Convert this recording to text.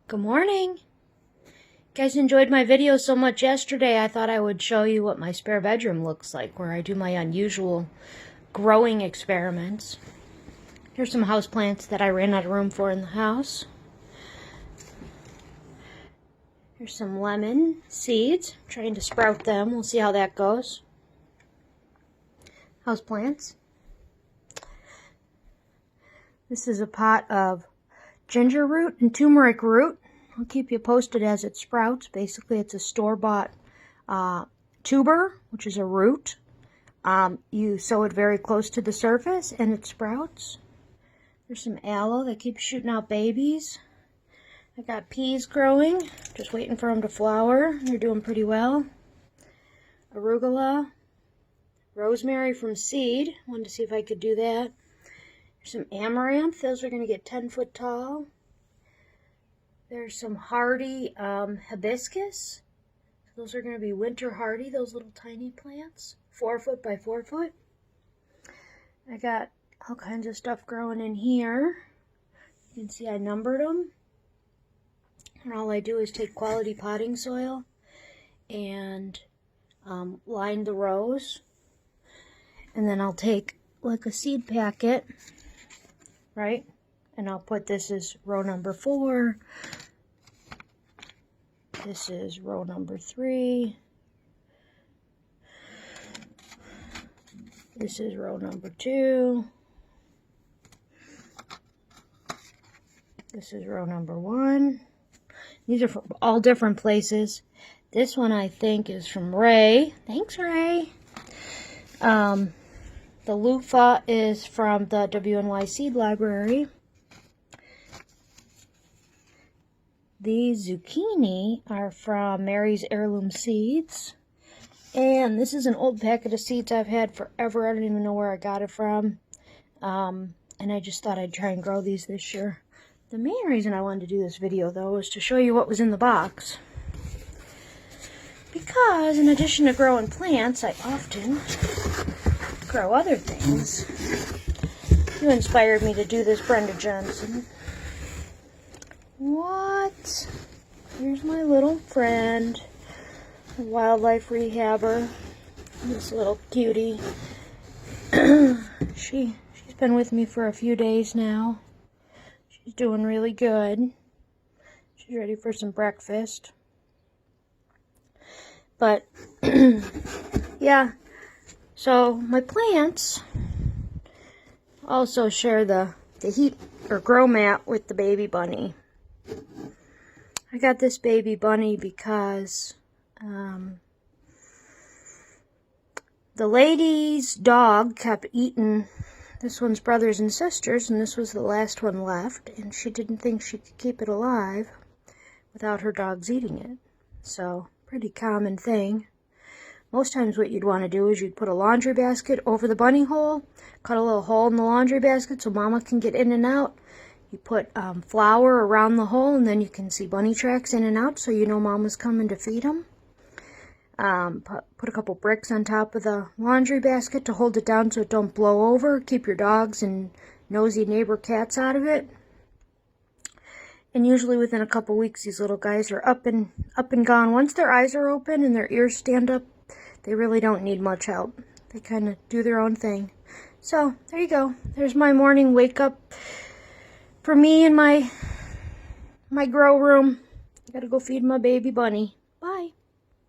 Good morning. You guys enjoyed my video so much yesterday, I thought I would show you what my spare bedroom looks like, where I do my unusual growing experiments. Here's some houseplants that I ran out of room for in the house. Here's some lemon seeds. I'm trying to sprout them. We'll see how that goes. Houseplants. This is a pot of ginger root and turmeric root. I'll keep you posted as it sprouts. Basically, it's a store-bought tuber, which is a root. You sow it very close to the surface and it sprouts. There's some aloe that keeps shooting out babies. I got peas growing, just waiting for them to flower. They're doing pretty well. Arugula, rosemary from seed. Wanted to see if I could do that. There's some amaranth. Those are going to get 10 foot tall. There's some hardy hibiscus. Those are going to be winter hardy, those little tiny plants. 4 foot by 4 foot. I got all kinds of stuff growing in here. You can see I numbered them. And all I do is take quality potting soil and line the rows. And then I'll take like a seed packet, right? And I'll put this as row number 4. This is row number 3. This is row number 2. This is row number 1. These are from all different places. This one I think is from Ray. Thanks, Ray. The loofah is from the WNY Seed Library. These zucchini are from Mary's Heirloom Seeds. And this is an old packet of seeds I've had forever. I don't even know where I got it from. And I just thought I'd try and grow these this year. The main reason I wanted to do this video, though, was to show you what was in the box. Because, in addition to growing plants, I often grow other things. You inspired me to do this, Brenda Johnson. What? Here's my little friend, a wildlife rehabber. This little cutie. She's been with me for a few days now. She's doing really good. She's ready for some breakfast. But, yeah. So, my plants also share the heat or grow mat with the baby bunny. I got this baby bunny because the lady's dog kept eating this one's brothers and sisters, and this was the last one left, and she didn't think she could keep it alive without her dogs eating it. So, pretty common thing. Most times what you'd want to do is you'd put a laundry basket over the bunny hole, cut a little hole in the laundry basket so Mama can get in and out. You put flour around the hole, and then you can see bunny tracks in and out, so you know Mama's coming to feed them. Put a couple bricks on top of the laundry basket to hold it down so it don't blow over. Keep your dogs and nosy neighbor cats out of it. And usually within a couple weeks, these little guys are up and gone. Once their eyes are open and their ears stand up, they really don't need much help. They kind of do their own thing. So, there you go. There's my morning wake up for me in my grow room. I gotta go feed my baby bunny.